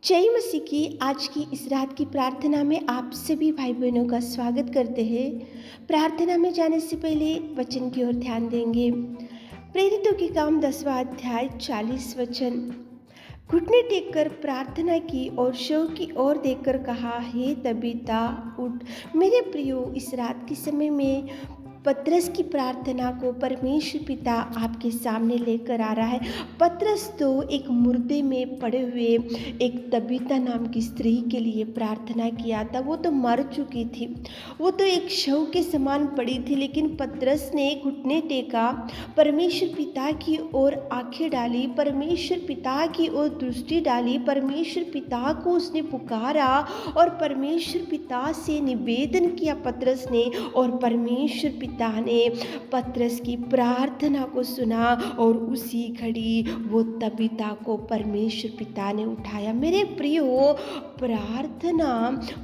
जय मसीह की आज की इस रात की प्रार्थना में आप सभी भाई बहनों का स्वागत करते हैं। प्रार्थना में जाने से पहले वचन की ओर ध्यान देंगे। प्रेरितों के काम 10वां अध्याय 40 वचन। घुटने टेक कर प्रार्थना की और शव की ओर देखकर कहा, हे तबीता उठ। मेरे प्रियो, इस रात के समय में पतरस की प्रार्थना को परमेश्वर पिता आपके सामने लेकर आ रहा है। पतरस तो एक मुर्दे में पड़े हुए एक तबीता नाम की स्त्री के लिए प्रार्थना किया था। वो तो मर चुकी थी, वो तो एक शव के समान पड़ी थी, लेकिन पतरस ने घुटने टेका, परमेश्वर पिता की ओर आंखें डाली, परमेश्वर पिता की ओर दृष्टि डाली, परमेश्वर पिता को उसने पुकारा और परमेश्वर पिता से निवेदन किया पतरस ने, और परमेश्वर पिता ने पतरस की प्रार्थना को सुना और उसी घड़ी वो तबीता को परमेश्वर पिता ने उठाया। मेरे प्रियो, प्रार्थना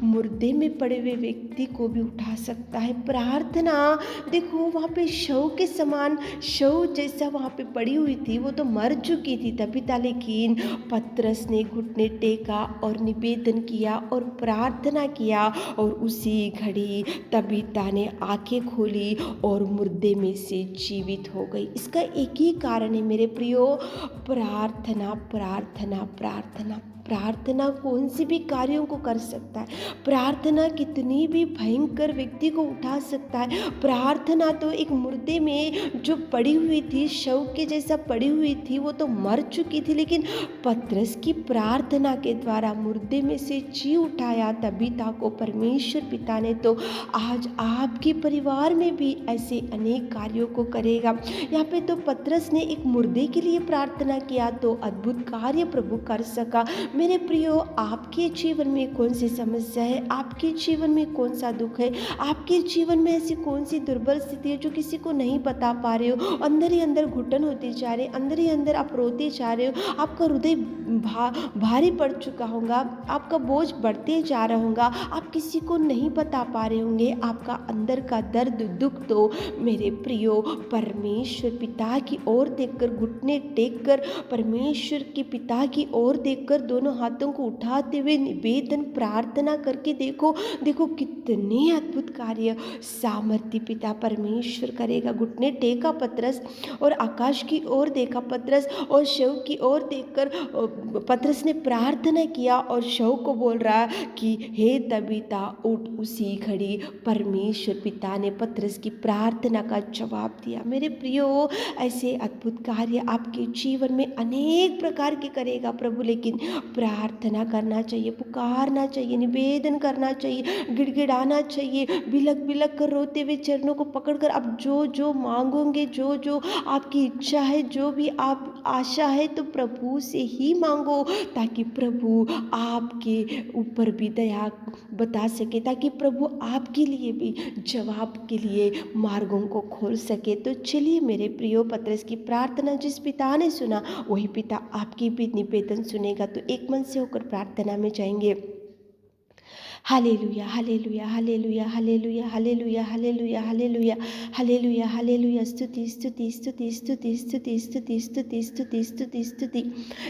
मुर्दे में पड़े हुए व्यक्ति को भी उठा सकता है। प्रार्थना देखो, वहाँ पे शव के समान, शव जैसा वहाँ पे पड़ी हुई थी, वो तो मर चुकी थी तबीता, लेकिन पतरस ने घुटने टेका और निवेदन किया और प्रार्थना किया और उसी घड़ी तबीता ने आंखें खोली और मुर्दे में से जीवित हो गई। इसका एक ही कारण है मेरे प्रियो, प्रार्थना प्रार्थना प्रार्थना। प्रार्थना कौन सी भी कार्यों को कर सकता है। प्रार्थना कितनी भी भयंकर व्यक्ति को उठा सकता है। प्रार्थना तो एक मुर्दे में जो पड़ी हुई थी, शव के जैसा पड़ी हुई थी, वो तो मर चुकी थी, लेकिन पतरस की प्रार्थना के द्वारा मुर्दे में से जी उठाया तबीता को परमेश्वर पिता ने। तो आज आपके परिवार में भी ऐसे अनेक कार्यों को करेगा। यहाँ पे तो पतरस ने एक मुर्दे के लिए प्रार्थना किया तो अद्भुत कार्य प्रभु कर सका। मेरे प्रियो, आपके जीवन में कौन सी समस्या है, आपके जीवन में कौन सा दुख है, आपके जीवन में ऐसी कौन सी दुर्बल स्थिति है जो किसी को नहीं बता पा रहे हो, अंदर ही अंदर घुटन होती जा रही है, अंदर ही अंदर आप रोते जा रहे हो, आपका हृदय भारी पड़ चुका होगा, आपका बोझ बढ़ते जा रहा होगा, आप किसी को नहीं बता पा रहे होंगे आपका अंदर का दर्द दुख। तो मेरे प्रियो, परमेश्वर पिता की ओर देखकर, घुटने टेक कर परमेश्वर के पिता की ओर देखकर दोनों हाथों को उठाते हुए निवेदन प्रार्थना करके देखो, देखो कितने अद्भुत कार्य सामर्थ्य पिता परमेश्वर करेगा। घुटने टेका पतरस और आकाश की ओर देखा पतरस, और शव की ओर देखकर पतरस ने प्रार्थना किया और शव को बोल रहा कि हे तबीता उठ। उसी घड़ी परमेश्वर पिता ने पतरस की प्रार्थना का जवाब दिया। मेरे प्रियो, ऐसे अद्भुत कार्य आपके जीवन में अनेक प्रकार के करेगा प्रभु, लेकिन प्रार्थना करना चाहिए, पुकारना चाहिए, निवेदन करना चाहिए, गिड़गिड़ाना चाहिए, बिलक बिलक कर रोते हुए चरणों को पकड़कर आप जो जो मांगोगे, जो जो आपकी इच्छा है, जो भी आप आशा है, तो प्रभु से ही मांगो, ताकि प्रभु आपके ऊपर भी दया बता सके, ताकि प्रभु आपके लिए भी जवाब के लिए मार्गों को खोल सके। तो चलिए मेरे प्रियो, पतरस की प्रार्थना जिस पिता ने सुना, वही पिता आपकी भी निवेदन सुनेगा। तो एक मन से होकर प्रार्थना में जाएंगे। Hallelujah hallelujah hallelujah hallelujah hallelujah hallelujah hallelujah hallelujah hallelujah. स्तुति स्तुति स्तुति स्तुति स्तुति स्तुति स्तुति स्तुति स्तुति स्तुति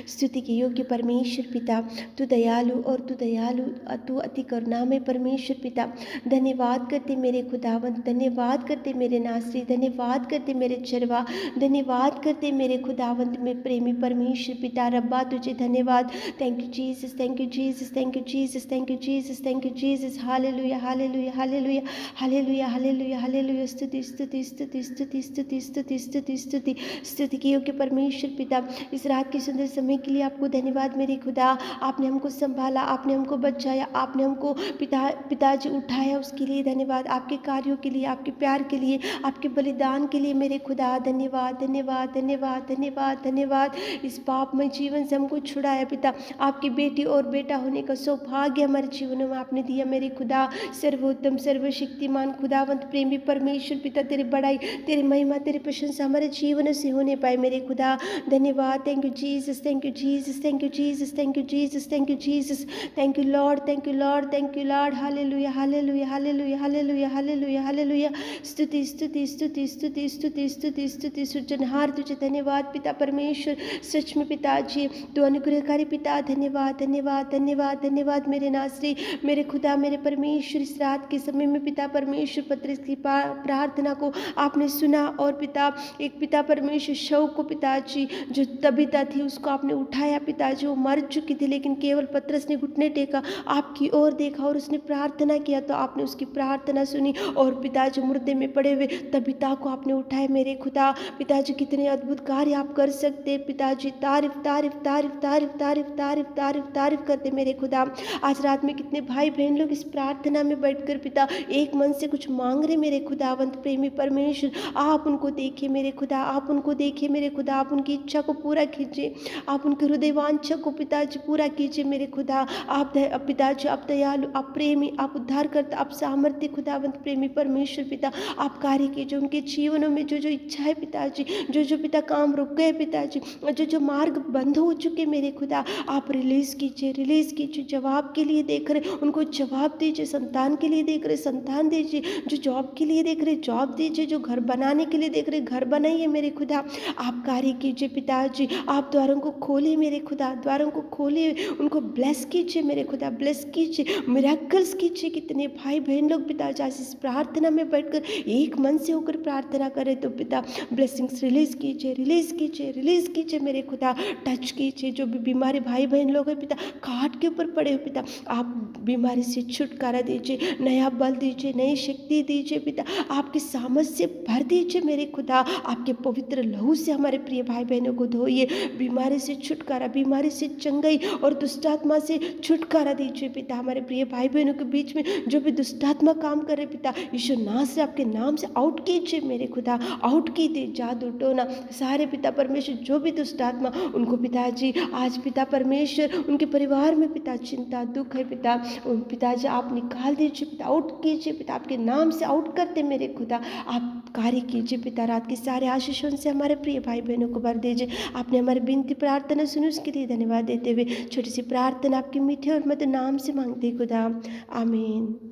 स्तुति के योग्य परमेश्वर पिता, तू दयालु और तू दयालु, तू अति करुणामय परमेश्वर पिता। धन्यवाद करते मेरे खुदावंत, धन्यवाद करते मेरे नासरी, धन्यवाद करते मेरे चरवा, धन्यवाद करते मेरे खुदावंत में प्रेमी परमेश्वर पिता। रब्बा तुझे धन्यवाद। Thank you Jesus, thank you Jesus, thank you Jesus, thank you Jesus, thank you Jesus. Hallelujah hallelujah hallelujah hallelujah hallelujah hallelujah. स्तुति स्तुति स्तुति स्तुति स्तुति स्तुति स्तुति स्तुति स्तुति के योग्य परमेश्वर पिता, इस रात के सुंदर समय के लिए आपको धन्यवाद मेरे खुदा। आपने हमको संभाला, आपने हमको बचाया, आपने हमको पिताजी उठाया, उसके लिए धन्यवाद। आपके कार्यों के लिए, आपके प्यार के लिए, आपके बलिदान के लिए मेरे खुदा धन्यवाद धन्यवाद धन्यवाद धन्यवाद धन्यवाद। इस पापमय जीवन से हमको छुड़ाया पिता, आपकी बेटी और बेटा होने का सौभाग्य हमारे जीवन दिनों में आपने दिया मेरे खुदा। सर्वोत्तम सर्वशक्तिमान खुदावंत प्रेमी परमेश्वर पिता, तेरी बड़ाई, तेरी महिमा, तेरी प्रशंसा हमारे जीवन से होने पाए मेरे खुदा। धन्यवाद। Thank you Jesus, thank you Jesus, thank you Jesus, thank you Jesus, thank you Jesus, thank you Lord, thank you Lord, thank you Lord. Hallelujah, hallelujah, hallelujah, hallelujah, hallelujah, hallelujah. स्तुति स्तुति स्तुति स्तुति स्तुति स्तुति स्तुति सृजनहार तुझे धन्यवाद पिता परमेश्वर। सच में पिताजी तू अनुग्रहकारी पिता। धन्यवाद, धन्यवाद, धन्यवाद, धन्यवाद मेरे नासरी, मेरे खुदा, मेरे परमेश्वर। इस रात के समय में पिता परमेश्वर पत्रिस की प्रार्थना को आपने सुना और पिता एक पिता परमेश्वर शव को पिताजी जो तबीता थी उसको आपने उठाया पिताजी। वो मर चुकी थी लेकिन केवल पत्रस ने घुटने टेका, आपकी ओर देखा और उसने प्रार्थना किया तो आपने उसकी प्रार्थना सुनी और पिताजी मुर्दे में पड़े हुए तबीता को आपने उठाया मेरे खुदा। पिताजी कितने अद्भुत कार्य आप कर सकते पिताजी। तारीफ तारीफ तारीफ तारीफ तारीफ तारीफ तारीफ तारीफ करते मेरे खुदा। आज रात में कितने भाई बहन लोग इस प्रार्थना में बैठकर पिता एक मन से कुछ मांग रहे मेरे खुदावंत प्रेमी परमेश्वर। आप उनको देखिए मेरे खुदा, आप उनको देखिए मेरे खुदा, आप उनकी इच्छा को पूरा कीजिए, आप उनके हृदयवांछा को पिताजी पूरा कीजिए मेरे खुदा। आप पिताजी आप दयालु, आप प्रेमी, आप उद्धार करता, आप सामर्थ्य खुदावंत प्रेमी परमेश्वर पिता। आप कार्य कीजिए उनके जीवनों में जो जो इच्छा है पिताजी, जो जो पिता काम रुक गए पिताजी, जो जो मार्ग बंद हो चुके मेरे खुदा, आप रिलीज कीजिए, रिलीज कीजिए। जवाब के लिए देख रहे उनको जवाब दीजिए, संतान के लिए देख रहे संतान दीजिए, जो जॉब के लिए देख रहे जॉब दीजिए, जो घर बनाने के लिए देख रहे घर बनाइए मेरे खुदा। आप कार्य कीजिए पिताजी, आप द्वारों को खोलिए मेरे खुदा, द्वारों को खोलिए, उनको ब्लेस कीजिए मेरे खुदा, ब्लेस कीजिए, मिरेकल्स कीजिए। कितने भाई बहन लोग पिताजी आज इस प्रार्थना में बैठकर एक मन से होकर प्रार्थना करें तो पिता ब्लेसिंग्स रिलीज कीजिए, रिलीज कीजिए, रिलीज कीजिए मेरे खुदा। टच कीजिए जो भी बीमारी भाई बहन लोग हैं पिता, खाट के ऊपर पड़े हो पिता, आप बीमारी से छुटकारा दीजिए, नया बल दीजिए, नई शक्ति दीजिए पिता, आपके सामर्थ से भर दीजिए मेरे खुदा। आपके पवित्र लहू से हमारे प्रिय भाई बहनों को धोइए, बीमारी से छुटकारा, बीमारी से चंगाई और दुष्टात्मा से छुटकारा दीजिए पिता। हमारे प्रिय भाई बहनों के बीच में जो भी दुष्टात्मा काम करे पिता, यीशु नाम से आपके नाम से आउट कीजिए मेरे खुदा, आउट कीजिए जादू टोना सारे पिता परमेश्वर जो भी दुष्टात्मा उनको पिताजी आज पिता परमेश्वर उनके परिवार में पिता चिंता दुख है पिता, उन पिताजी आप निकाल दीजिए पिता, आउट कीजिए पिता, आपके नाम से आउट करते मेरे खुदा। आप कार्य कीजिए पिता, रात के सारे आशीषों से हमारे प्रिय भाई बहनों को भर दीजिए। आपने हमारी विनती प्रार्थना सुनी उसके लिए धन्यवाद देते हुए छोटी सी प्रार्थना आपके मीठे और मधुर नाम से मांगते खुदा, आमीन।